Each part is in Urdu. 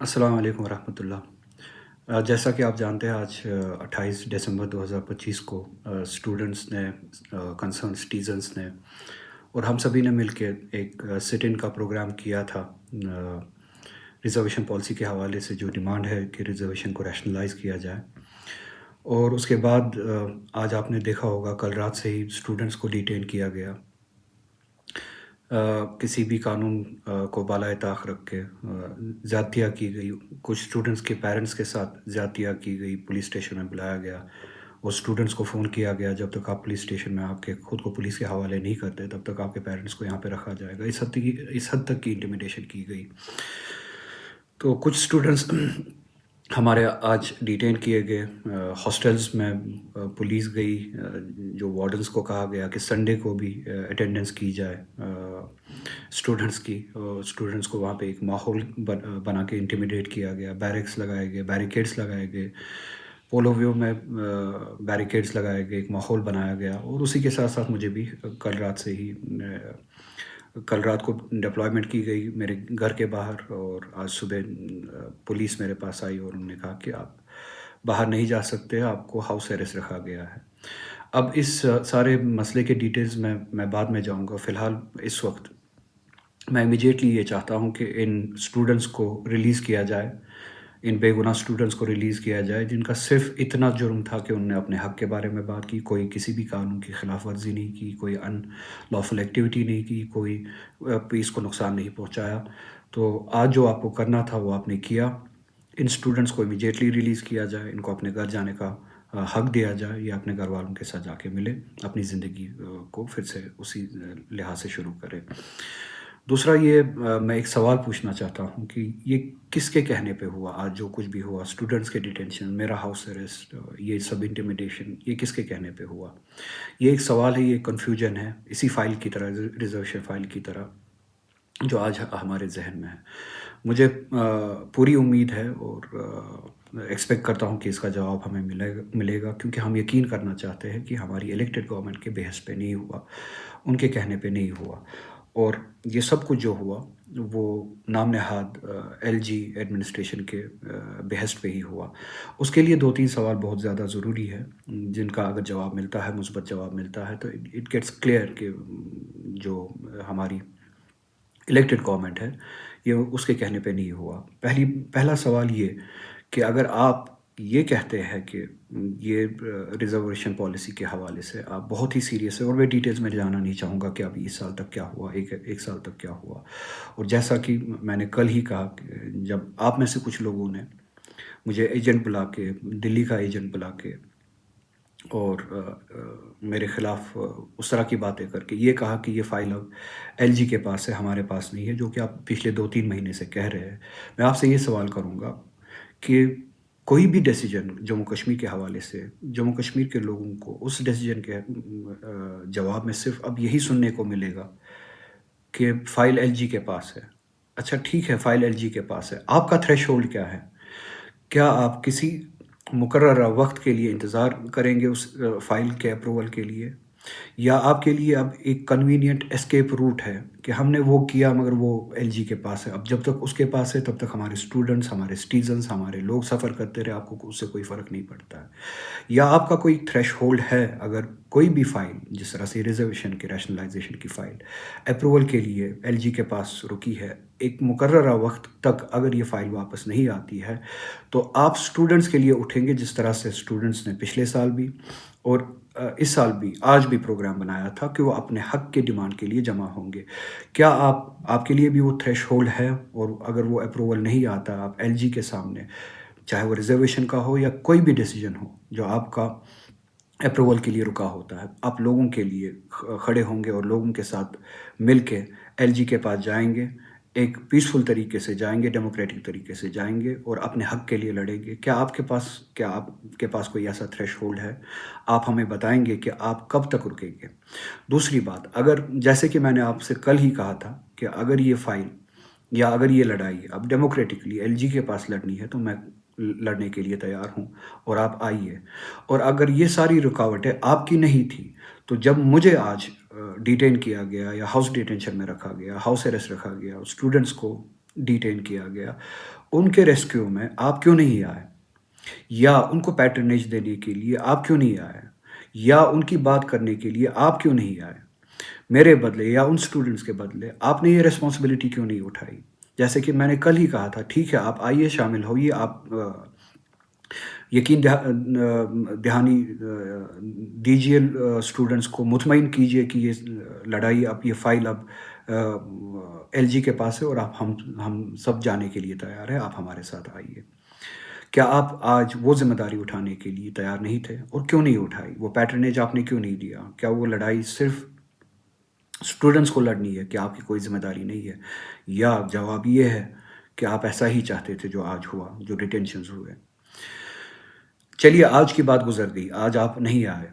السلام علیکم ورحمۃ اللہ۔ جیسا کہ آپ جانتے ہیں آج 28 دسمبر 2025 کو اسٹوڈنٹس نے کنسرن سٹیزنس نے اور ہم سبھی نے مل کے ایک سٹ ان کا پروگرام کیا تھا ریزرویشن پالیسی کے حوالے سے، جو ڈیمانڈ ہے کہ ریزرویشن کو ریشنلائز کیا جائے۔ اور اس کے بعد آج آپ نے دیکھا ہوگا کل رات سے ہی اسٹوڈنٹس کو ڈیٹین کیا گیا، کسی بھی قانون کو بالائے طاق رکھ کے زیادتیاں کی گئی۔ کچھ اسٹوڈنٹس کے پیرنٹس کے ساتھ زیادتیاں کی گئی، پولیس اسٹیشن میں بلایا گیا اور اسٹوڈنٹس کو فون کیا گیا جب تک آپ پولیس اسٹیشن میں آپ کے خود کو پولیس کے حوالے نہیں کرتے تب تک آپ کے پیرنٹس کو یہاں پہ رکھا جائے گا۔ اس حد تک کی انٹیمیڈیشن کی گئی۔ تو کچھ اسٹوڈنٹس ہمارے آج ڈیٹین کیے گئے۔ ہاسٹلز میں پولیس گئی، جو وارڈنس کو کہا گیا کہ سنڈے کو بھی اٹینڈنس کی جائے اسٹوڈنٹس کی، اور اسٹوڈنٹس کو وہاں پہ ایک ماحول بنا کے انٹیمیڈیٹ کیا گیا۔ بیرکس لگائے گئے، بیریکیڈس لگائے گئے، پولو ویو میں بیریکیڈس لگائے گئے، ایک ماحول بنایا گیا۔ اور اسی کے ساتھ ساتھ مجھے بھی کل رات کو ڈپلائمنٹ کی گئی میرے گھر کے باہر، اور آج صبح پولیس میرے پاس آئی اور انہوں نے کہا کہ آپ باہر نہیں جا سکتے، آپ کو ہاؤس اریسٹ رکھا گیا ہے۔ اب اس سارے مسئلے کے ڈیٹیلز میں بعد میں جاؤں گا۔ فی الحال اس وقت میں امیجیٹلی یہ چاہتا ہوں کہ ان اسٹوڈنٹس کو ریلیز کیا جائے، ان بے گناہ اسٹوڈنٹس کو ریلیز کیا جائے جن کا صرف اتنا جرم تھا کہ انہوں نے اپنے حق کے بارے میں بات کی، کوئی کسی بھی قانون کی خلاف ورزی نہیں کی، کوئی ان لافل ایکٹیویٹی نہیں کی، کوئی پیس کو نقصان نہیں پہنچایا۔ تو آج جو آپ کو کرنا تھا وہ آپ نے کیا۔ ان اسٹوڈنٹس کو امیجیٹلی ریلیز کیا جائے، ان کو اپنے گھر جانے کا حق دیا جائے، یا اپنے گھر والوں کے ساتھ جا کے ملے، اپنی زندگی کو پھر سے اسی لحاظ سے شروع کرے۔ دوسرا یہ میں ایک سوال پوچھنا چاہتا ہوں کہ یہ کس کے کہنے پہ ہوا؟ آج جو کچھ بھی ہوا، اسٹوڈنٹس کے ڈیٹینشن، میرا ہاؤس اریسٹ، یہ سب انٹیمیڈیشن، یہ کس کے کہنے پہ ہوا؟ یہ ایک سوال ہے، یہ کنفیوژن ہے، اسی فائل کی طرح، ریزرویشن فائل کی طرح جو آج ہمارے ذہن میں ہے۔ مجھے پوری امید ہے اور ایکسپیکٹ کرتا ہوں کہ اس کا جواب ہمیں ملے گا، کیونکہ ہم یقین کرنا چاہتے ہیں کہ ہماری الیکٹڈ گورنمنٹ کے بحث پہ نہیں ہوا، ان کے کہنے پہ نہیں ہوا۔ اور یہ سب کچھ جو ہوا وہ نام نہاد ایل جی ایڈمنسٹریشن کے بحث پہ ہی ہوا۔ اس کے لیے 2-3 سوال بہت زیادہ ضروری ہے، جن کا اگر جواب ملتا ہے، مثبت جواب ملتا ہے، تو اٹ گیٹس کلیئر کہ جو ہماری الیکٹڈ گورنمنٹ ہے یہ اس کے کہنے پہ نہیں ہوا۔ پہلا سوال یہ کہ اگر آپ یہ کہتے ہیں کہ یہ ریزرویشن پالیسی کے حوالے سے آپ بہت ہی سیریس ہے، اور میں ڈیٹیلز میں جانا نہیں چاہوں گا کہ ابھی اس سال تک کیا ہوا، ایک سال تک کیا ہوا۔ اور جیسا کہ میں نے کل ہی کہا کہ جب آپ میں سے کچھ لوگوں نے مجھے ایجنٹ بلا کے، دلی کا ایجنٹ بلا کے، اور میرے خلاف اس طرح کی باتیں کر کے یہ کہا کہ یہ فائل اب ایل جی کے پاس ہے، ہمارے پاس نہیں ہے، جو کہ آپ پچھلے 2-3 مہینے سے کہہ رہے ہیں، میں آپ سے یہ سوال کروں گا کہ کوئی بھی ڈیسیجن جموں کشمیر کے حوالے سے، جموں کشمیر کے لوگوں کو اس ڈیسیجن کے جواب میں صرف اب یہی سننے کو ملے گا کہ فائل ایل جی کے پاس ہے۔ اچھا ٹھیک ہے، فائل ایل جی کے پاس ہے، آپ کا تھریش ہولڈ کیا ہے؟ کیا آپ کسی مقررہ وقت کے لیے انتظار کریں گے اس فائل کے اپروول کے لیے، یا آپ کے لیے اب ایک کنوینینٹ اسکیپ روٹ ہے کہ ہم نے وہ کیا مگر وہ ایل جی کے پاس ہے، اب جب تک اس کے پاس ہے تب تک ہمارے اسٹوڈنٹس، ہمارے سٹیزنس، ہمارے لوگ سفر کرتے رہے، آپ کو اس سے کوئی فرق نہیں پڑتا ہے؟ یا آپ کا کوئی تھریش ہولڈ ہے، اگر کوئی بھی فائل جس طرح سے ریزرویشن کے ریشنلائزیشن کی فائل اپروول کے لیے ایل جی کے پاس رکی ہے، ایک مقررہ وقت تک اگر یہ فائل واپس نہیں آتی ہے تو آپ اسٹوڈنٹس کے لیے اٹھیں گے، جس طرح سے اسٹوڈنٹس نے پچھلے سال بھی اور اس سال بھی، آج بھی پروگرام بنایا تھا کہ وہ اپنے حق کے ڈیمانڈ کے لیے جمع ہوں گے؟ کیا آپ کے لیے بھی وہ تھریش ہولڈ ہے؟ اور اگر وہ اپروول نہیں آتا، آپ ایل جی کے سامنے، چاہے وہ ریزرویشن کا ہو یا کوئی بھی ڈیسیجن ہو جو آپ کا اپروول کے لیے رکا ہوتا ہے، آپ لوگوں کے لیے کھڑے ہوں گے اور لوگوں کے ساتھ مل کے ایل جی کے پاس جائیں گے، ایک پیسفل طریقے سے جائیں گے، ڈیموکریٹک طریقے سے جائیں گے اور اپنے حق کے لیے لڑیں گے؟ کیا آپ کے پاس کوئی ایسا تھریش ہولڈ ہے؟ آپ ہمیں بتائیں گے کہ آپ کب تک رکیں گے؟ دوسری بات، اگر جیسے کہ میں نے آپ سے کل ہی کہا تھا کہ اگر یہ فائل یا اگر یہ لڑائی اب ڈیموکریٹکلی ایل جی کے پاس لڑنی ہے تو میں لڑنے کے لیے تیار ہوں، اور آپ آئیے۔ اور اگر یہ ساری رکاوٹیں آپ کی نہیں تھی تو جب مجھے آج ڈیٹین کیا گیا یا ہاؤس ڈیٹینشن میں رکھا گیا، ہاؤس اریسٹ رکھا گیا، اسٹوڈنٹس کو ڈیٹین کیا گیا، ان کے ریسکیو میں آپ کیوں نہیں آئے؟ یا ان کو پیٹرنیج دینے کے لیے آپ کیوں نہیں آئے؟ یا ان کی بات کرنے کے لیے آپ کیوں نہیں آئے؟ میرے بدلے یا ان اسٹوڈنٹس کے بدلے آپ نے یہ ریسپانسبلٹی کیوں نہیں اٹھائی؟ جیسے کہ میں نے کل ہی کہا تھا، ٹھیک ہے آپ آئیے، شامل ہوئیے، آپ یقین دہانی دیجیے اسٹوڈنٹس کو، مطمئن کیجیے کہ یہ لڑائی اب، یہ فائل اب ایل جی کے پاس ہے اور آپ ہم سب جانے کے لیے تیار ہیں، آپ ہمارے ساتھ آئیے۔ کیا آپ آج وہ ذمہ داری اٹھانے کے لیے تیار نہیں تھے؟ اور کیوں نہیں اٹھائی؟ وہ پیٹرنیج آپ نے کیوں نہیں دیا؟ کیا وہ لڑائی صرف اسٹوڈنٹس کو لڑنی ہے کہ آپ کی کوئی ذمہ داری نہیں ہے؟ یا جواب یہ ہے کہ آپ ایسا ہی چاہتے تھے جو آج ہوا، جو ڈیٹینشنز ہوئے؟ چلیے آج کی بات گزر گئی، آج آپ نہیں آئے،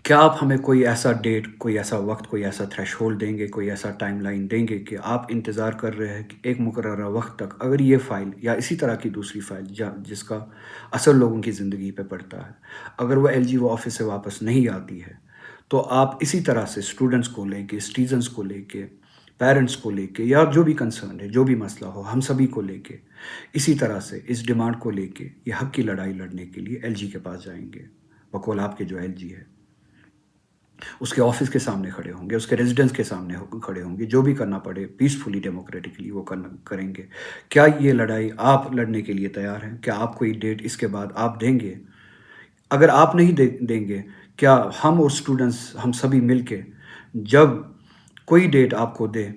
کیا آپ ہمیں کوئی ایسا ڈیٹ، کوئی ایسا وقت، کوئی ایسا تھریش ہولڈ دیں گے، کوئی ایسا ٹائم لائن دیں گے کہ آپ انتظار کر رہے ہیں کہ ایک مقررہ وقت تک اگر یہ فائل یا اسی طرح کی دوسری فائل جس کا اثر لوگوں کی زندگی پہ پڑتا ہے، اگر وہ ایل جی وہ آفس سے واپس نہیں آتی ہے، تو آپ اسی طرح سے اسٹوڈنٹس کو لے کے، سٹیزنس کو لے کے، پیرنٹس کو لے کے، یا جو بھی کنسرن ہے، جو بھی مسئلہ ہو، ہم سبھی کو لے کے اسی طرح سے اس ڈیمانڈ کو لے کے یہ حق کی لڑائی لڑنے کے لیے ایل جی کے پاس جائیں گے، بقول آپ کے جو ایل جی ہے اس کے آفس کے سامنے کھڑے ہوں گے، اس کے ریزیڈنس کے سامنے کھڑے ہوں گے، جو بھی کرنا پڑے پیسفلی، ڈیموکریٹکلی وہ کریں گے۔ کیا یہ لڑائی آپ لڑنے کے لیے تیار ہیں؟ کیا آپ کوئی ڈیٹ اس کے بعد آپ دیں گے؟ اگر آپ نہیں دیں گے، کیا ہم اور اسٹوڈنٹس، ہم سبھی مل کے جب کوئی ڈیٹ آپ کو دے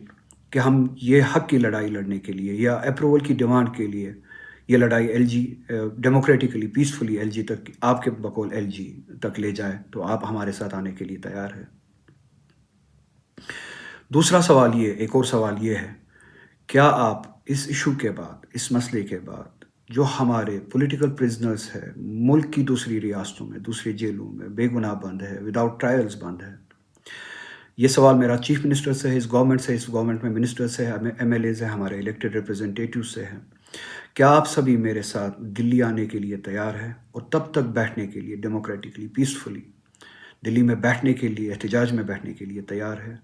کہ ہم یہ حق کی لڑائی لڑنے کے لیے یا اپروول کی ڈیمانڈ کے لیے یہ لڑائی L G democratically, peacefully L G تک، آپ کے بقول ایل جی تک لے جائے، تو آپ ہمارے ساتھ آنے کے لیے تیار ہے؟ دوسرا سوال یہ، ایک اور سوال یہ ہے، کیا آپ اس ایشو کے بعد، اس مسئلے کے بعد، جو ہمارے پولیٹیکل پرزنرز ہے ملک کی دوسری ریاستوں میں، دوسری جیلوں میں بے گناہ بند ہے، وداؤٹ ٹرائلز بند ہے، یہ سوال میرا چیف منسٹر سے ہے، اس گورنمنٹ میں منسٹر سے ہے، ایم ایل ایز ہیں، ہمارے الیکٹڈ ریپرزنٹیٹیو سے ہے، کیا آپ سبھی میرے ساتھ دلی آنے کے لیے تیار ہیں اور تب تک بیٹھنے کے لیے ڈیموکریٹکلی، پیسفلی دلی میں بیٹھنے کے لیے، احتجاج میں بیٹھنے کے لیے تیار ہے،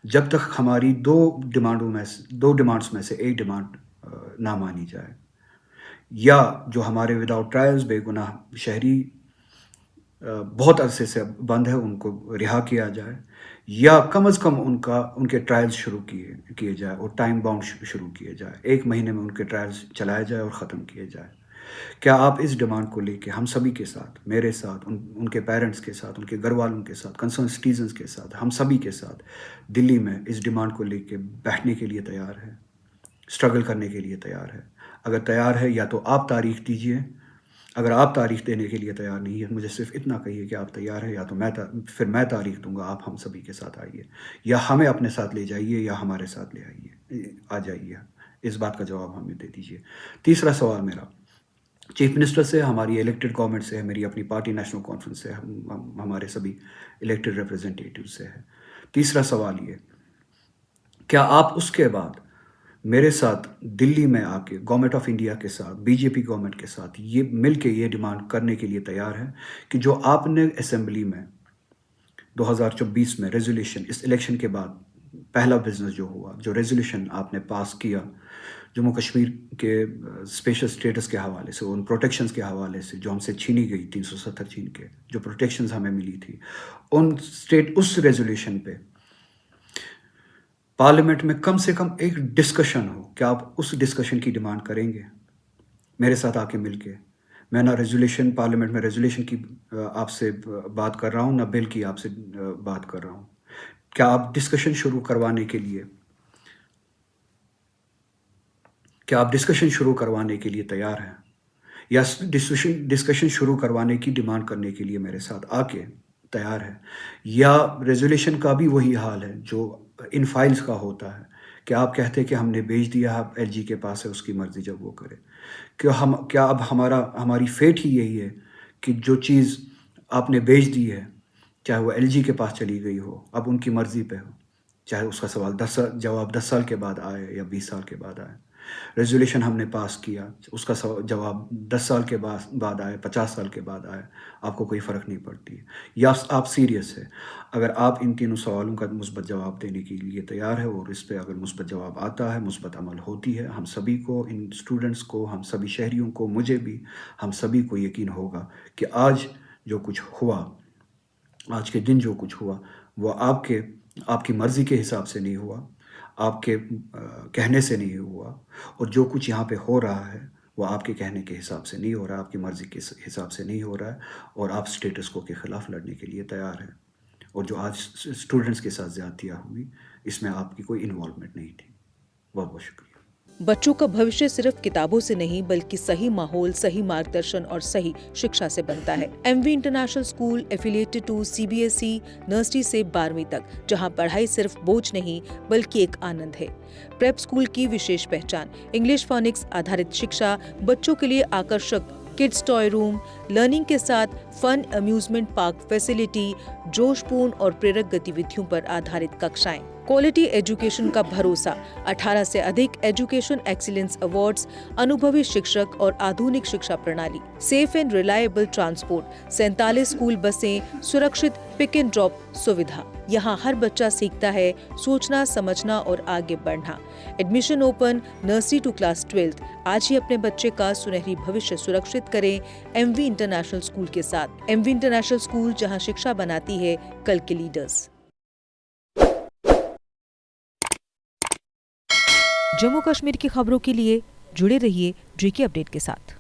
جب تک ہماری دو ڈیمانڈس میں سے ایک ڈیمانڈ نہ مانی جائے، یا جو ہمارے وداؤٹ ٹرائلز بے گناہ شہری بہت عرصے سے بند ہے ان کو رہا کیا جائے، یا کم از کم ان کے ٹرائلز شروع کیے جائے اور ٹائم باؤنڈ شروع کیے جائے، 1 مہینے میں ان کے ٹرائلز چلائے جائے اور ختم کیے جائے۔ کیا آپ اس ڈیمانڈ کو لے کے ہم سبھی کے ساتھ، میرے ساتھ، ان کے پیرنٹس کے ساتھ، ان کے گھر والوں کے ساتھ، کنسرن سٹیزنز کے ساتھ، ہم سبھی کے ساتھ دلی میں اس ڈیمانڈ کو لے کے بیٹھنے کے لیے تیار ہے، اسٹرگل کرنے کے لیے تیار ہے؟ اگر تیار ہے، یا تو آپ تاریخ دیجئے، اگر آپ تاریخ دینے کے لیے تیار نہیں ہے، مجھے صرف اتنا کہیے کہ آپ تیار ہیں، یا تو پھر میں تاریخ دوں گا، آپ ہم سبھی کے ساتھ آئیے، یا ہمیں اپنے ساتھ لے جائیے، یا ہمارے ساتھ لے آ جائیے، اس بات کا جواب ہمیں دے دیجیے۔ تیسرا سوال میرا چیف منسٹر سے، ہماری الیکٹڈ گورنمنٹ سے ہے، میری اپنی پارٹی نیشنل کانفرنس سے، ہمارے سبھی الیکٹڈ ریپرزنٹیٹیو سے ہے۔ تیسرا سوال یہ، کیا آپ اس کے بعد میرے ساتھ دلی میں آ کے گورنمنٹ آف انڈیا کے ساتھ، بی جے پی گورنمنٹ کے ساتھ یہ مل کے یہ ڈیمانڈ کرنے کے لیے تیار ہیں کہ جو آپ نے اسمبلی میں 2024 میں ریزولیوشن، اس الیکشن کے بعد پہلا بزنس جو ہوا، جو ریزولیوشن آپ نے پاس کیا جموں کشمیر کے اسپیشل اسٹیٹس کے حوالے سے، ان پروٹیکشنز کے حوالے سے جو ہم سے چھینی گئی، 370 چھین کے جو پروٹیکشنز ہمیں ملی تھی، اس ریزولیوشن پہ پارلیمنٹ میں کم سے کم ایک ڈسکشن ہو، کیا آپ اس ڈسکشن کی ڈیمانڈ کریں گے میرے ساتھ آ کے مل کے؟ میں نہ ریزولیوشن، پارلیمنٹ میں ریزولیوشن کی آپ سے بات کر رہا ہوں، نہ بل کی آپ سے بات کر رہا ہوں۔ کیا آپ ڈسکشن شروع کروانے کے لیے، تیار ہیں؟ یا ڈسکشن شروع کروانے کی ڈیمانڈ کرنے کے لیے میرے ساتھ آ کے تیار ہے؟ یا ریزولیوشن کا بھی وہی حال ہے جو ان فائلز کا ہوتا ہے کہ آپ کہتے ہیں کہ ہم نے بھیج دیا، اب ایل جی کے پاس ہے، اس کی مرضی جب وہ کرے؟ کیا اب ہماری فیٹ ہی یہی ہے کہ جو چیز آپ نے بھیج دی ہے، چاہے وہ ایل جی کے پاس چلی گئی ہو، اب ان کی مرضی پہ ہو، چاہے اس کا جواب 10 سال کے بعد آئے یا 20 سال کے بعد آئے، ریزولیوشن ہم نے پاس کیا، اس کا جواب 10 سال کے بعد آئے، 50 سال کے بعد آئے، آپ کو کوئی فرق نہیں پڑتی ہے، یا آپ سیریس ہے۔ اگر آپ ان تینوں سوالوں کا مثبت جواب دینے کے لیے تیار ہے، اور اس پہ اگر مثبت جواب آتا ہے، مثبت عمل ہوتی ہے، ہم سبھی کو، ان اسٹوڈنٹس کو، ہم سبھی شہریوں کو، مجھے بھی، ہم سبھی کو یقین ہوگا کہ آج جو کچھ ہوا، آج کے دن جو کچھ ہوا، وہ آپ کی مرضی کے حساب سے نہیں ہوا، آپ کے کہنے سے نہیں ہوا، اور جو کچھ یہاں پہ ہو رہا ہے وہ آپ کے کہنے کے حساب سے نہیں ہو رہا، آپ کی مرضی کے حساب سے نہیں ہو رہا ہے، اور آپ اسٹیٹس کو کے خلاف لڑنے کے لیے تیار ہیں۔ اور جو آج اسٹوڈنٹس کے ساتھ زیادتیاں ہوئی، اس میں آپ کی کوئی انوالومنٹ نہیں تھی۔ بہت بہت شکریہ۔ بچوں کا بھوشیہ صرف کتابوں سے نہیں بلکہ صحیح ماحول، صحیح مارگدرشن اور صحیح شکشا سے بنتا ہے۔ M V international school affiliated to CBSE nursery سے 12ویں تک، جہاں پڑھائی صرف بوجھ نہیں بلکہ ایک آنند ہے۔ پریپ اسکول کی وشیش پہچان انگلش فونکس آدھارت شکشا، بچوں کے لیے آکرشک کڈس ٹوائے روم، لرننگ کے ساتھ فن امیوزمنٹ پارک فیسلٹی، جوش پورن اور پریرک گتیودھیوں پر آدھارت ککشائیں، کوالٹی ایجوکیشن کا بھروسہ، 18 سے ادھک ایجوکیشن ایکسیلنس ایوارڈز، انوبھوی شکشک اور آدھونک شکشا پرنالی، safe and reliable transport, 47 school بسیں، سرکشت پک اینڈ ڈراپ سویدھا۔ یہاں ہر بچہ سیکھتا ہے سوچنا، سمجھنا اور آگے بڑھنا۔ Admission open nursery to class 12۔ آج ہی اپنے بچے کا سنہری بھوشیہ سرکشت کریں ایم وی انٹرنیشنل اسکول کے ساتھ۔ ایم وی انٹرنیشنل اسکول، جہاں شکشا بناتی ہے کل کے لیڈرز۔ جموں کشمیر کی خبروں کے لیے جڑے رہیے GK اپڈیٹ کے ساتھ۔